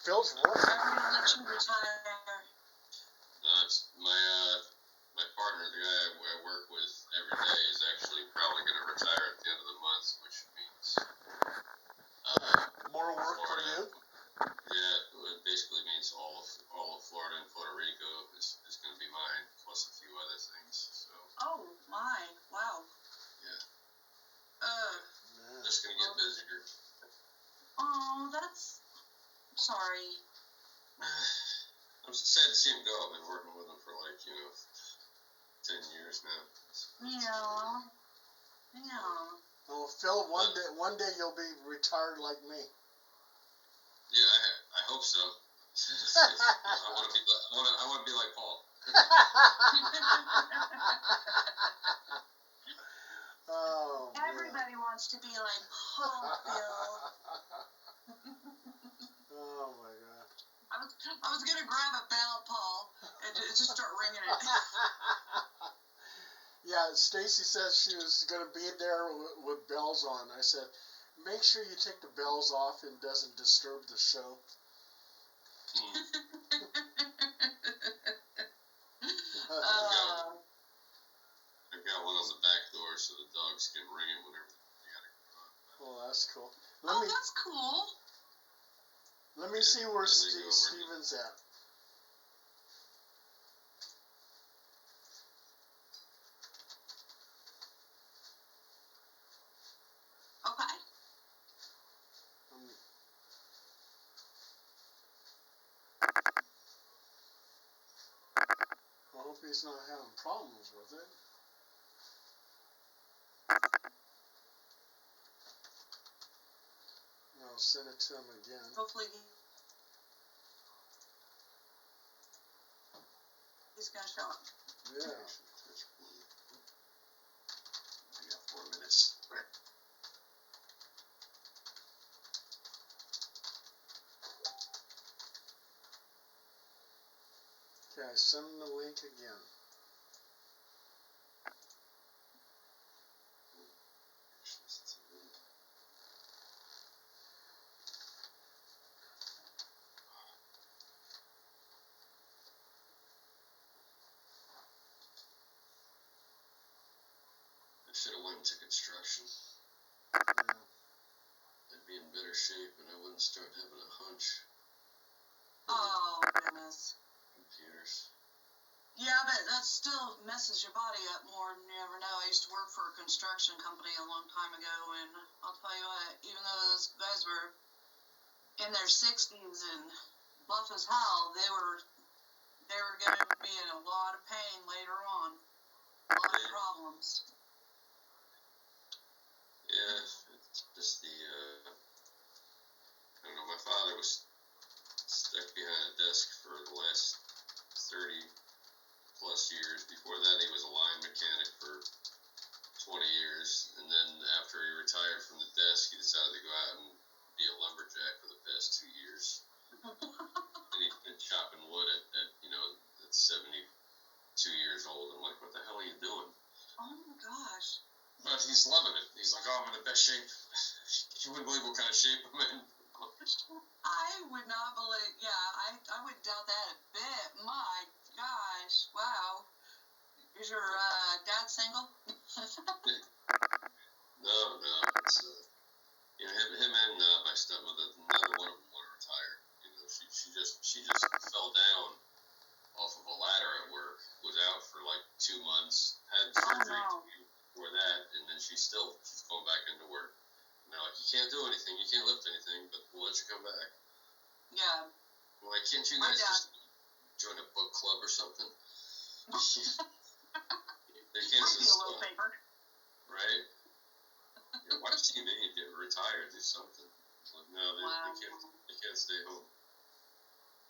Phil's I'm gonna let you retire. It's my partner, the guy I work with every day, is actually probably going to retire at the end of the month, which means more work for you. Yeah, it basically means all of Florida and Puerto Rico is going to be mine, plus a few other things. So. Oh my! Wow. Yeah. Just going to get busier. Oh, that's. Sorry. I'm sad to see him go. I've been working with him for 10 years now. Yeah. Well, Phil, one day you'll be retired like me. Yeah, I hope so. I want to be like Paul. Oh, everybody wants to be like Paul, Phil. Oh my God. I was gonna grab a bell, Paul, and just start ringing it. Yeah, Stacy said she was going to be there with bells on. I said, make sure you take the bells off and doesn't disturb the show. I've got one on the back door so the dogs can ring it whenever they got to go on. Oh, that's cool. That's cool. Let me see where Steven's at. Okay. I hope he's not having problems with it. I'll send it to him again. Hopefully he's going to show up. Yeah. We got 4 minutes. Right. Okay, send him the link again. I should have went into construction. Yeah. I'd be in better shape and I wouldn't start having a hunch. Oh, goodness. Computers. Yeah, but that still messes your body up more than you ever know. I used to work for a construction company a long time ago, and I'll tell you what, even though those guys were in their 60s and buff as hell, they were going to be in a lot of pain later on. A lot of problems. Yeah, it's just I don't know, my father was stuck behind a desk for the last 30 plus years. Before that, he was a line mechanic for 20 years. And then after he retired from the desk, he decided to go out and be a lumberjack for the past 2 years. And he's been chopping wood at 72 years old. I'm like, what the hell are you doing? Oh my gosh. But he's loving it. He's like, oh, I'm in the best shape. You wouldn't believe what kind of shape I'm in. I would not believe, I would doubt that a bit. My gosh, wow. Is your dad single? No. It's, him and my stepmother, neither one of them want to retire. She just fell down off of a ladder at work, was out for 2 months, had surgery before that, and then she's going back into work. And they're like, you can't do anything, you can't lift anything, but we'll let you come back. Yeah. I'm like, can't you guys just join a book club or something? They can't Might be a little paper. Right? Yeah, watch TV, get retired, do something. Like, no, they can't stay home.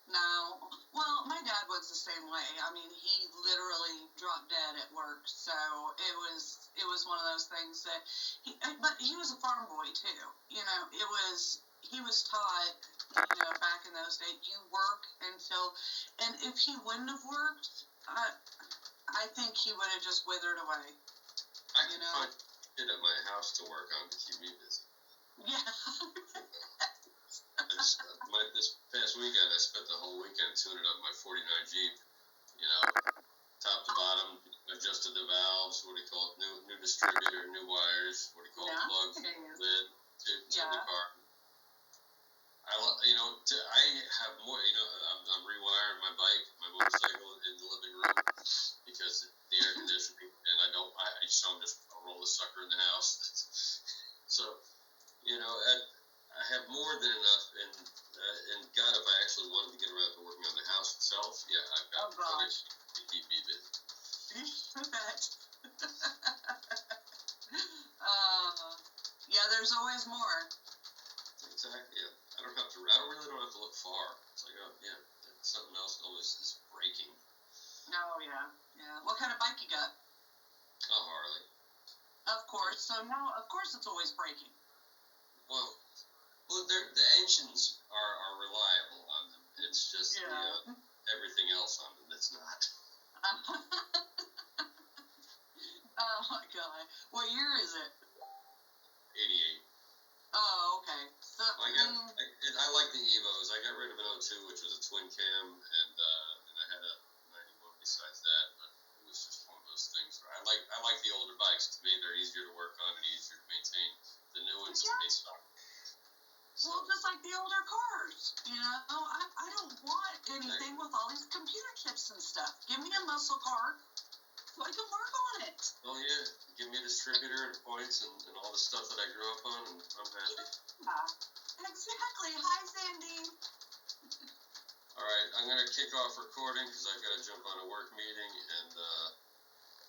No. Well, my dad was the same way. I mean, he literally dropped dead at work. So it was one of those things that but he was a farm boy too. He was taught, back in those days, you work until, and if he wouldn't have worked, I think he would have just withered away. I can find shit at my house to work on to keep me busy. Yeah. This past weekend, I spent the whole weekend tuning up my 49 Jeep. You know, top to bottom, adjusted the valves. What do you call it? New distributor, new wires. What do you call it? Plugs, lid, to the car. I have more. You know, I'm rewiring my bike, my motorcycle in the living room because the air conditioning, and I just roll the sucker in the house. So, you know, I have more than enough, and God, if I actually wanted to get around to working on the house itself, yeah, I've got plenty to keep me busy. I bet. Yeah, there's always more. Exactly. Yeah. I really don't have to look far. It's like, oh yeah, something else always is breaking. Oh yeah, yeah. What kind of bike you got? A Harley. Of course. So now, of course, it's always breaking. Well, the engines are reliable on them. It's just everything else on them that's not. Oh my God. What year is it? 88. Oh, okay. So I like the Evos. I got rid of an 02, which was a twin cam, and I had a 91 besides that, but it was just one of those things where I like the older bikes. To me, they're easier to work on and easier to maintain. The new ones to me suck. So. Well, just like the older cars, you know, I don't want anything with all these computer chips and stuff. Give me a muscle car so I can work on it. Oh yeah, give me a distributor and points and all the stuff that I grew up on, and I'm happy. Yeah, exactly. Hi, Sandy. All right, I'm gonna kick off recording because I've got to jump on a work meeting, and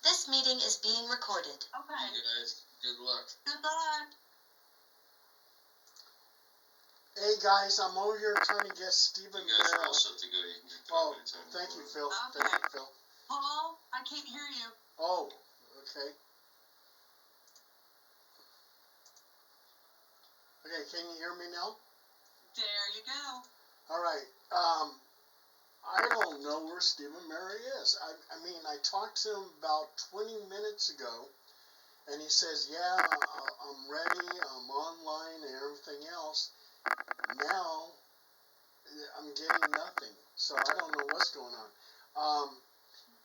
This meeting is being recorded. Okay. You guys, good luck. Good luck. Hey guys, I'm over here trying to get Stephen You guys are Mera. all set to go. You can go anytime. Thank you, Phil. Okay. Thank you, Phil. Paul, I can't hear you. Oh, okay. Okay, can you hear me now? There you go. All right. I don't know where Stephen Mera is. I mean, I talked to him about 20 minutes ago, and he says, yeah, I'm ready, I'm online and everything else. Now, I'm getting nothing, so I don't know what's going on.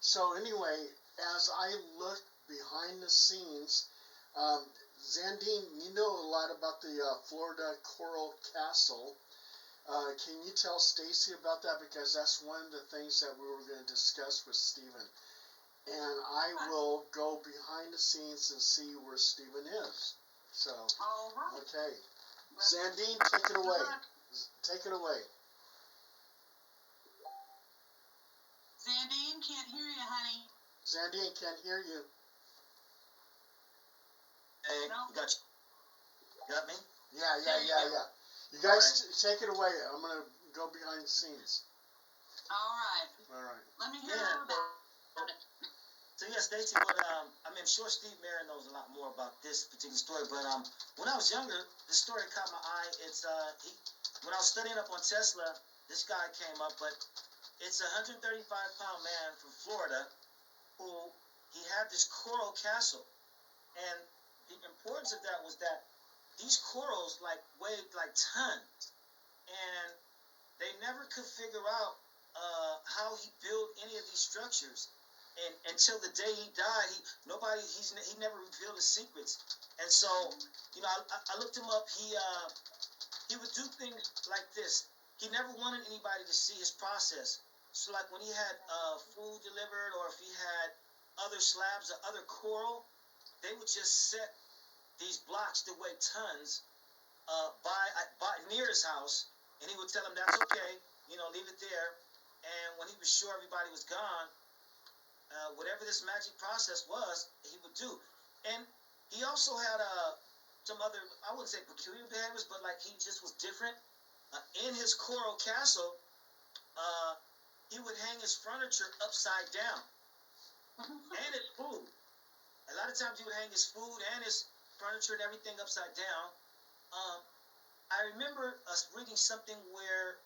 So anyway, as I look behind the scenes, Zandine, you know a lot about the Florida Coral Castle. Can you tell Stacy about that? Because that's one of the things that we were going to discuss with Stephen. And I will go behind the scenes and see where Stephen is. So, All right. okay. Zandine, take it away. Take it away. Zandine, can't hear you, honey. Zandine, can't hear you. Hey, No. got you. Got me? Yeah. You guys take it away. I'm going to go behind the scenes. All right. All right. Let me hear all about it. So yeah, Stacy, I'm sure Steve Mera knows a lot more about this particular story, but when I was younger, this story caught my eye. It's when I was studying up on Tesla, this guy came up, but it's a 135-pound man from Florida who he had this coral castle, and the importance of that was that these corals weighed like tons, and they never could figure out how he built any of these structures. And until the day he died, he never revealed his secrets. And so, you know, I looked him up. He would do things like this. He never wanted anybody to see his process. So, like when he had food delivered, or if he had other slabs or other coral, they would just set these blocks that weigh tons by near his house, and he would tell them that's okay. You know, leave it there. And when he was sure everybody was gone, whatever this magic process was, he would do. And he also had some other, I wouldn't say peculiar behaviors, but like he just was different. In his coral castle, he would hang his furniture upside down and his food. A lot of times he would hang his food and his furniture and everything upside down. I remember us reading something where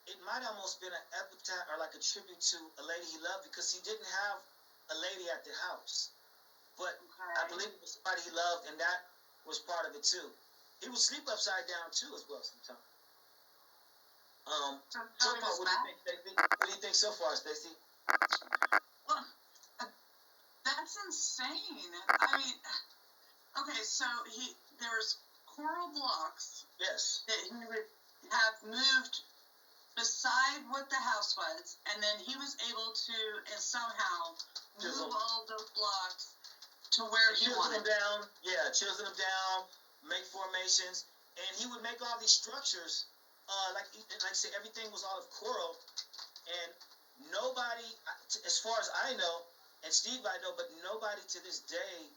it might almost been an epitaph or like a tribute to a lady he loved, because he didn't have a lady at the house, but I believe it was somebody he loved, and that was part of it too. He would sleep upside down too as well sometimes. So So Joey far, was what do you back. think, Stacey? What do you think so far, Stacey? Well, that's insane. I mean, okay, so there's coral blocks Yes. that he would have moved beside what the house was, and then he was able to somehow Chisel. move all those blocks to where he Chisel them wanted. down. Yeah, chisel them down, make formations, and he would make all these structures. Like I say, everything was all of coral, and nobody, as far as I know, and Steve I know, but nobody to this day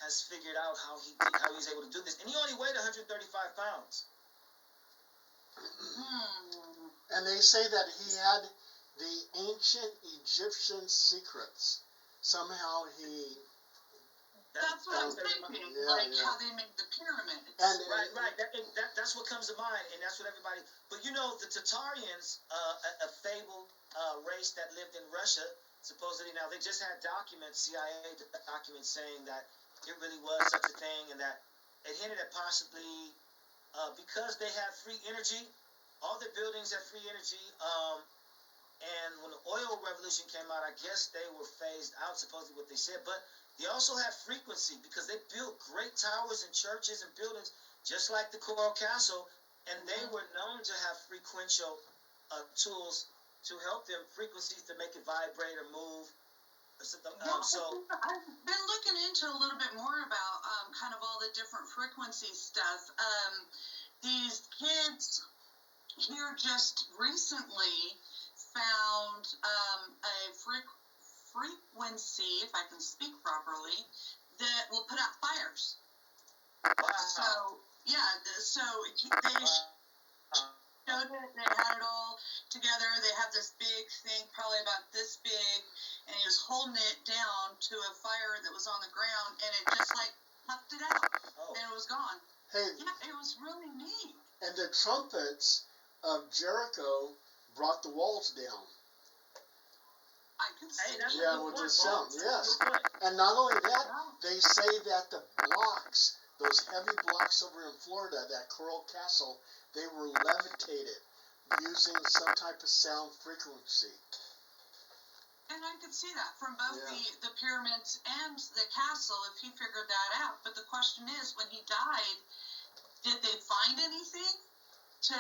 has figured out how he's able to do this. And he only weighed 135 pounds. And they say that he had the ancient Egyptian secrets. Somehow he. That's what I'm thinking, how they make the pyramids. And Right. That's what comes to mind, and that's what everybody. But you know, the Tatarians, a fabled race that lived in Russia, supposedly. Now they just had documents, CIA documents, saying that it really was such a thing, and that it hinted at possibly because they had free energy. All their buildings had free energy. And when the oil revolution came out, I guess they were phased out, supposedly what they said. But they also had frequency because they built great towers and churches and buildings, just like the Coral Castle. And they were known to have frequential tools to help them, frequencies to make it vibrate or move. Or something. I've been looking into a little bit more about kind of all the different frequency stuff. These kids here just recently found a frequency, if I can speak properly, that will put out fires. Wow. So yeah, so they showed it. They had it all together. They have this big thing, probably about this big, and he was holding it down to a fire that was on the ground, and it just like puffed it out, and it was gone. Hey, yeah, it was really neat. And the trumpets of Jericho brought the walls down. I can see that. Yeah, with the sound, yes. And not only that, they say that the blocks, those heavy blocks over in Florida, that Coral Castle, they were levitated using some type of sound frequency. And I could see that from both the pyramids and the castle if he figured that out. But the question is, when he died, did they find anything to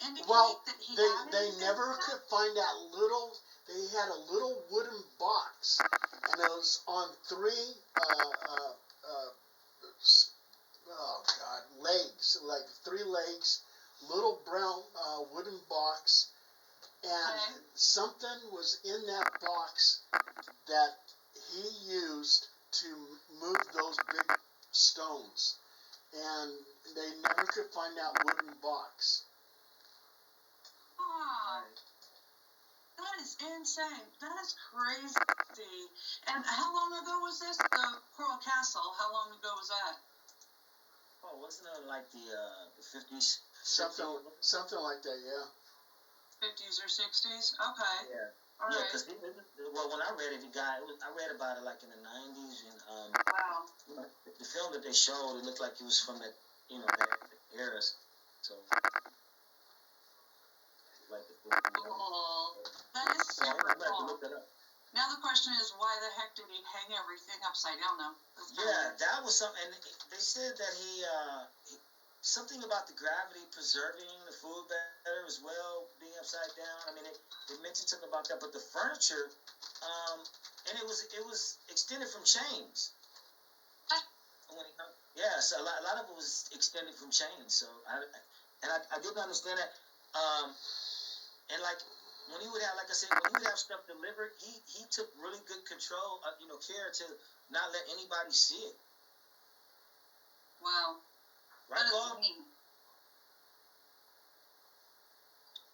indicate that he had they never could find that little. They had a little wooden box, and it was on three legs, like 3 legs, little brown wooden box, and something was in that box that he used to move those big stones, and they never could find that wooden box. That is insane. That is crazy. And how long ago was this? The Coral Castle. How long ago was that? Oh, wasn't it like the 50s? Something like that, yeah. 50s or 60s? Okay. Yeah. All right. Because when I read it, I read about it like in the 90s, and wow. The film that they showed, it looked like it was from that that era. So. Cool. That is super cool. Now the question is, why the heck did he hang everything upside down, though? That was something. And they said that he something about the gravity preserving the food better as well, being upside down. I mean, it mentioned something about that. But the furniture, and it was extended from chains. So a lot of it was extended from chains. So I didn't understand that. And like when he would have, like I said, when he would have stuff delivered, he took really good control, care to not let anybody see it. Wow. Right, Paul?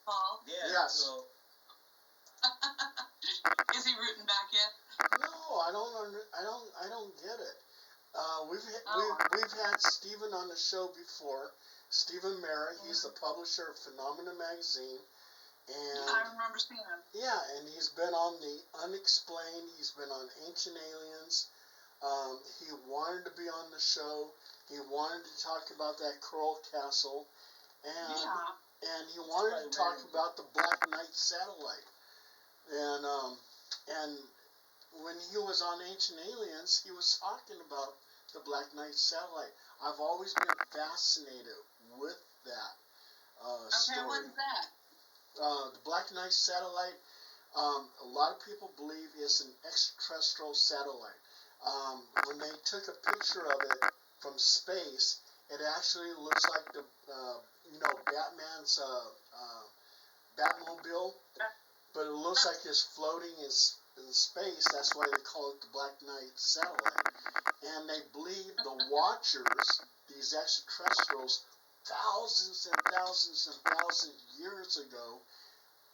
Paul? Yeah. Yes. So. Is he rooting back yet? No, I don't get it. We've had Stephen on the show before. Stephen Mera, he's the publisher of Phenomena magazine. And I remember seeing him. Yeah, and he's been on the Unexplained. He's been on Ancient Aliens. He wanted to be on the show. He wanted to talk about that Coral Castle, and and he wanted to talk about the Black Knight satellite. And when he was on Ancient Aliens, he was talking about the Black Knight satellite. I've always been fascinated with that story. What's that? The Black Knight satellite, a lot of people believe is an extraterrestrial satellite. When they took a picture of it from space, it actually looks like the, Batman's Batmobile, but it looks like it's floating in space. That's why they call it the Black Knight satellite. And they believe the Watchers, these extraterrestrials, thousands and thousands and thousands of years ago,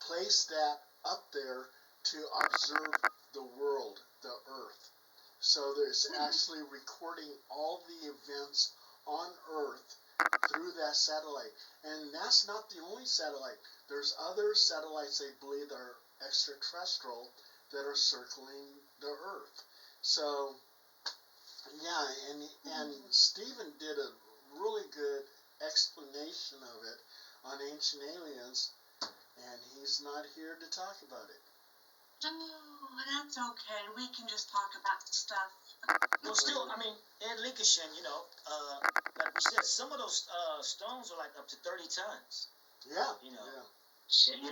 placed that up there to observe the world, the Earth. So there's actually recording all the events on Earth through that satellite. And that's not the only satellite. There's other satellites they believe are extraterrestrial that are circling the Earth. So, yeah, and Stephen did a really good explanation of it on Ancient Aliens, and he's not here to talk about it. Oh, that's okay. We can just talk about stuff. Well, still, I mean, in Lincolnshire, like we said, some of those stones are like up to 30 tons. Yeah. Yeah. Jeez.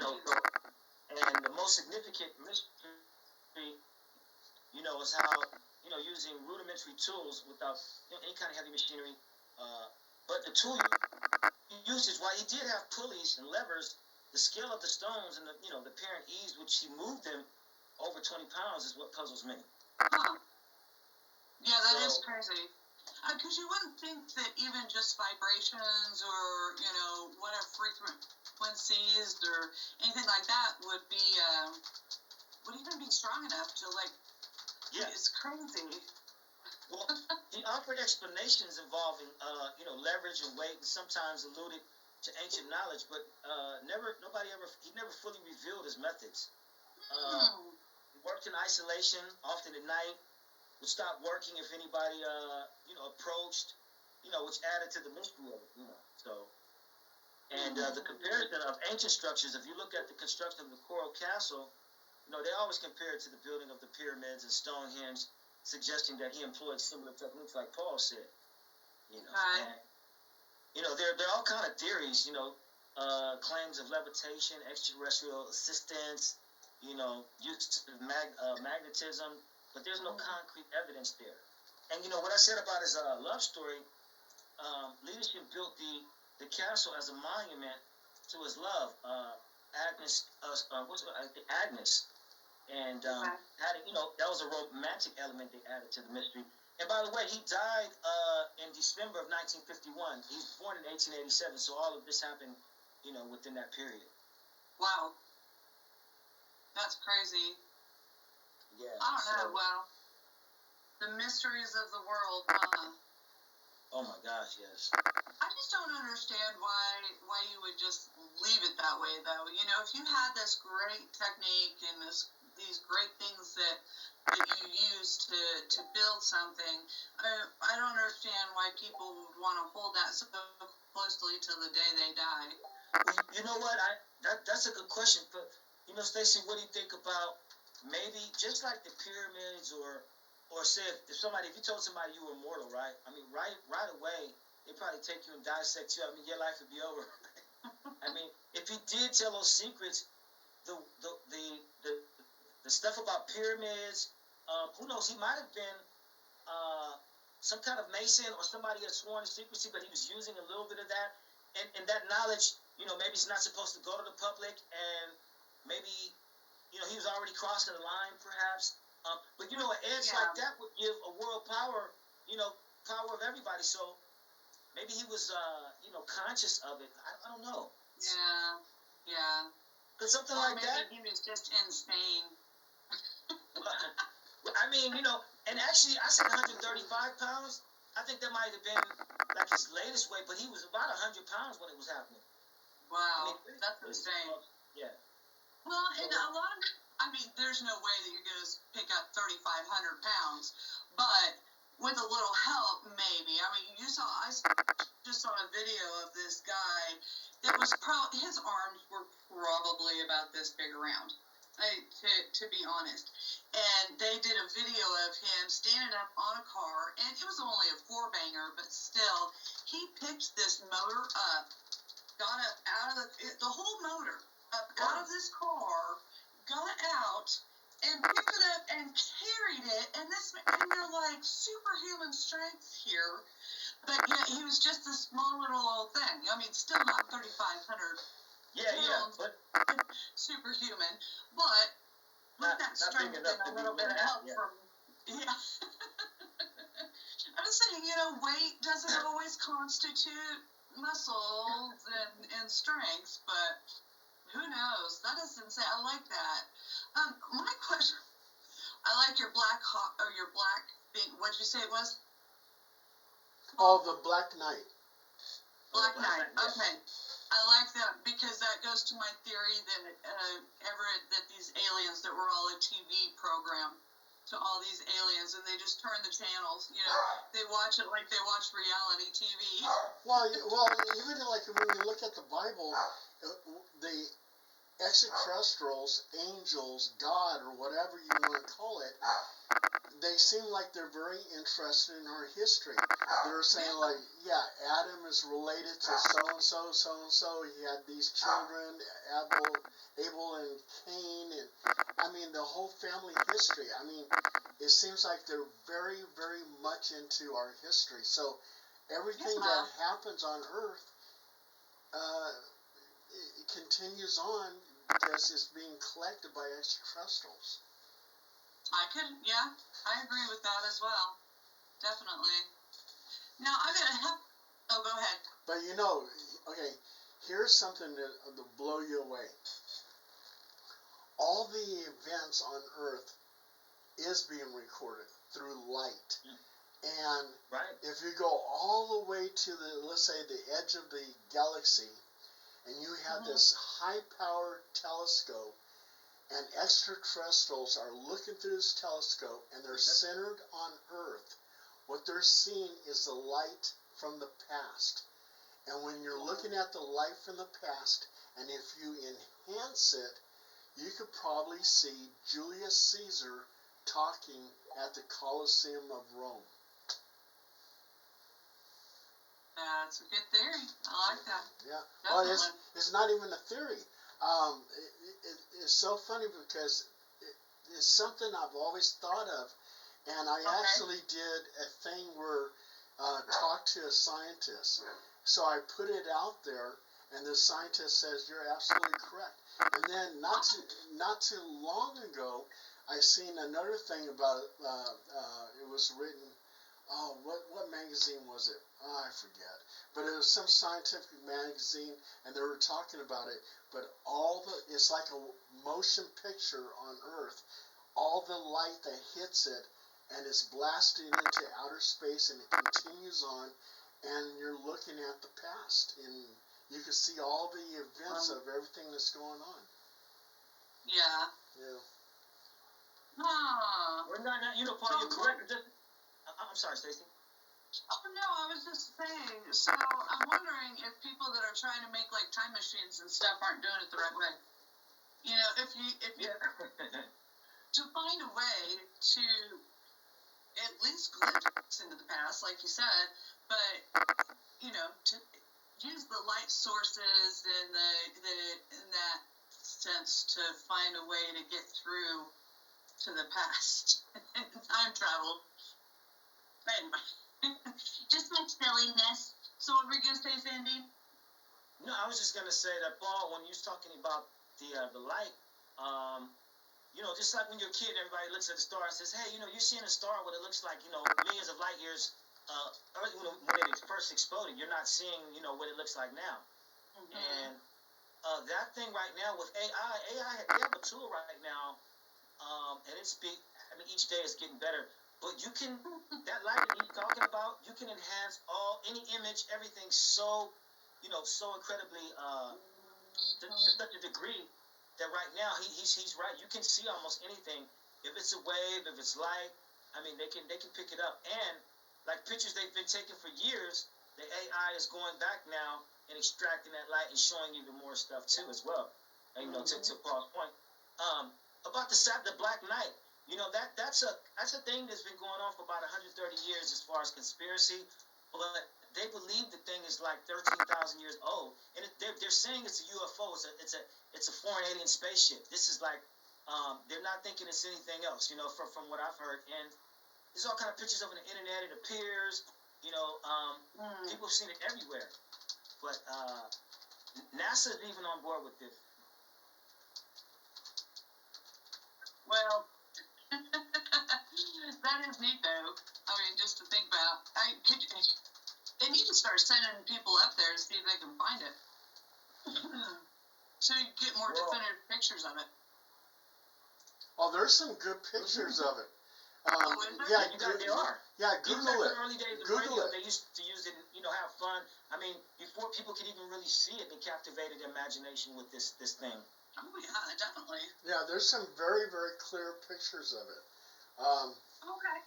And the most significant mystery, is how, using rudimentary tools without any kind of heavy machinery, but the tool he uses, while he did have pulleys and levers, the scale of the stones and the apparent ease which he moved them over 20 pounds is what puzzles me. Huh. Yeah, that is crazy. Because you wouldn't think that even just vibrations or, whatever frequencies or anything like that would even be strong enough to, Yeah. It's crazy. Well, he offered explanations involving, leverage and weight, and sometimes alluded to ancient knowledge, but he never fully revealed his methods. He worked in isolation, often at night, would stop working if anybody, approached, which added to the mystery of it, so. And the comparison of ancient structures, if you look at the construction of the Coral Castle, they always compare it to the building of the pyramids and Stonehenge, suggesting that he employed similar techniques like Paul said, Right. And, there are all kind of theories, claims of levitation, extraterrestrial assistance, use of magnetism, but there's no concrete evidence there. And, what I said about his love story, Leadership built the castle as a monument to his love, Agnes, Agnes. And adding, that was a romantic element they added to the mystery. And by the way, he died in December of 1951. He was born in 1887, so all of this happened, within that period. Wow. That's crazy. Yeah. I don't know. Well, the mysteries of the world, Oh my gosh, yes. I just don't understand why you would just leave it that way, though. If you had this great technique and these great things that you use to build something, I don't understand why people would want to hold that so closely till the day they die. Well, you know what? That's a good question. But Stacey, what do you think about maybe just like the pyramids, or say if you told somebody you were immortal, right? I mean, right away they'd probably take you and dissect you. I mean, your life would be over. I mean, if he did tell those secrets, the stuff about pyramids, who knows? He might have been some kind of Mason or somebody had sworn to secrecy, but he was using a little bit of that, and that knowledge, maybe he's not supposed to go to the public, and maybe, he was already crossing the line, perhaps. But an edge like that would give a world power, power of everybody. So maybe he was, conscious of it. I don't know. Yeah. But something or like maybe that. He was just insane. I mean, and actually, I said 135 pounds. I think that might have been like his latest weight, but he was about 100 pounds when it was happening. Wow, that's insane. Yeah. Well, and there's no way that you're going to pick up 3,500 pounds, but with a little help, maybe. I mean, I just saw a video of this guy that was his arms were probably about this big around, to be honest. And they did a video of him standing up on a car, and it was only a 4-banger, but still, he picked this motor up, got it out of the whole motor, up out of this car, got out, and picked it up and carried it, and you're like, superhuman strength here, but yet he was just a small little old thing. I mean, still not 3,500 pounds, but superhuman, but with that strength and a little bit of help from, I'm just saying, weight doesn't always constitute muscles and strength, but who knows? That is insane. I like that. My question, I like your black thing. What'd you say it was? Oh, the Black Knight. Black Knight. Okay. I like that because that goes to my theory that these aliens that were all a TV program to all these aliens, and they just turn the channels. They watch it like they watch reality TV. Well, even like when you look at the Bible, the extraterrestrials, angels, God, or whatever you want to call it, they seem like they're very interested in our history. They're saying like, yeah, Adam is related to so-and-so, so-and-so. He had these children, Abel and Cain, and I mean, the whole family history. I mean, it seems like they're very, very much into our history. So everything that happens on Earth, it continues on because it's being collected by extraterrestrials. I agree with that as well. Definitely. Now, I'm going to have... Oh, go ahead. But okay, here's something that will blow you away. All the events on Earth is being recorded through light. And if you go all the way to let's say, the edge of the galaxy, and you have this high-powered telescope, and extraterrestrials are looking through this telescope, and they're centered on Earth, what they're seeing is the light from the past. And when you're looking at the light from the past, and if you enhance it, you could probably see Julius Caesar talking at the Colosseum of Rome. That's a good theory. I like that. Yeah. Definitely. Well, it's not even a theory. It's so funny because it's something I've always thought of, and I actually did a thing where talked to a scientist. So I put it out there, and the scientist says you're absolutely correct. And then not too long ago, I seen another thing about it was written. Oh, what magazine was it? Oh, I forget. But it was some scientific magazine, and they were talking about it. But it's like a motion picture on Earth. All the light that hits it, and it's blasted into outer space, and it continues on, and you're looking at the past, and you can see all the events of everything that's going on. Yeah. Yeah. We're not, Paul, you're correct. I'm sorry, Stacey. Oh, no, I was just saying, so I'm wondering if people that are trying to make, like, time machines and stuff aren't doing it the right way. If you to find a way to at least glimpse into the past, like you said, but, to use the light sources in that sense to find a way to get through to the past. Time travel. Anyway, just my silliness. So what were you going to say, Sandy? No, I was just going to say that, Paul, when you was talking about the light, just like when you're a kid, everybody looks at the star and says, hey, you're seeing a star what it looks like, millions of light years when it first exploded. You're not seeing, what it looks like now. And that thing right now with AI, they have a tool right now, and each day is getting better. But you can, that light that he's talking about, you can enhance any image, everything so incredibly, to such a degree that right now he's right. You can see almost anything. If it's a wave, if it's light, I mean, they can pick it up, and like pictures they've been taking for years, the AI is going back now and extracting that light and showing even more stuff too as well. And, you know, to Paul's point, about the Black Knight, you know, that's a thing that's been going on for about 130 years as far as conspiracy, but they believe the thing is like 13,000 years old, and they're saying it's a UFO. It's a foreign alien spaceship. This is like they're not thinking it's anything else, you know, from what I've heard. And there's all kind of pictures of it on the internet. It appears, you know, people have seen it everywhere. But NASA is even on board with this. Well, that is neat though. I mean, just to think about, they need to start sending people up there to see if they can find it, so you get more definitive pictures of it. Oh, there's some good pictures of it. Yeah, there are. Yeah, Google it. In the early days of Google radio, it. they used to use it, you know, have fun. I mean, before people could even really see it, they captivated their imagination with this thing. Oh yeah, definitely. Yeah, there's some very, very clear pictures of it. Okay.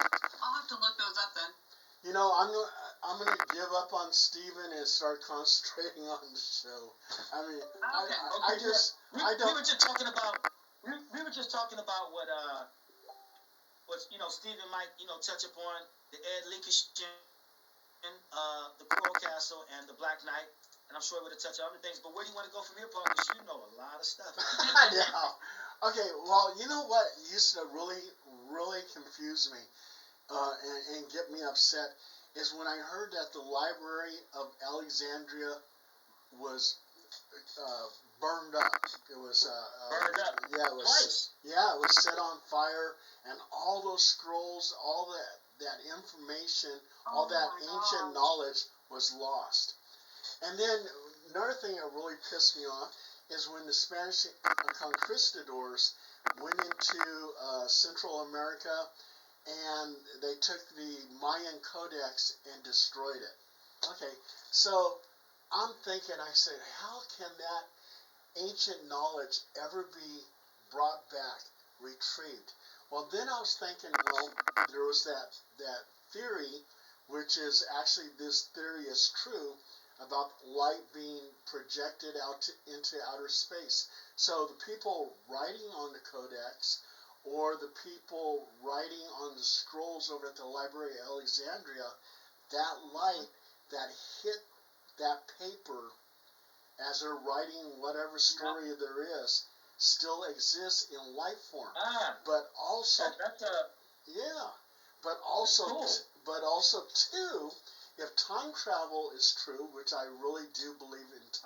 I'll have to look those up then. You know, I'm gonna give up on Steven and start concentrating on the show. I mean, I don't. We were just talking about. We were just talking about what you know, Steven might, you know, touch upon the Ed Leedskalnin, the Coral Castle, and the Black Knight, and I'm sure we're going to touch on other things. But where do you want to go from here, Paul? Because you know a lot of stuff. Yeah. Okay. Well, you know what used to really, really confuse me and get me upset is when I heard that the Library of Alexandria was burned up. It was Burned up. Yeah, it was. Twice. Yeah, it was set on fire, and all those scrolls, all that information, all that ancient knowledge was lost. And then another thing that really pissed me off is when the Spanish conquistadors went into Central America and they took the Mayan Codex and destroyed it. Okay, so I'm thinking, I said, how can that ancient knowledge ever be brought back, retrieved? Well, then I was thinking, well, there was that theory, which is actually, this theory is true, about light being projected out into outer space. So the people writing on the codex, or the people writing on the scrolls over at the Library of Alexandria, that light that hit that paper as they're writing whatever story there is still exists in light form. But also, but also too, if time travel is true, which I really do believe in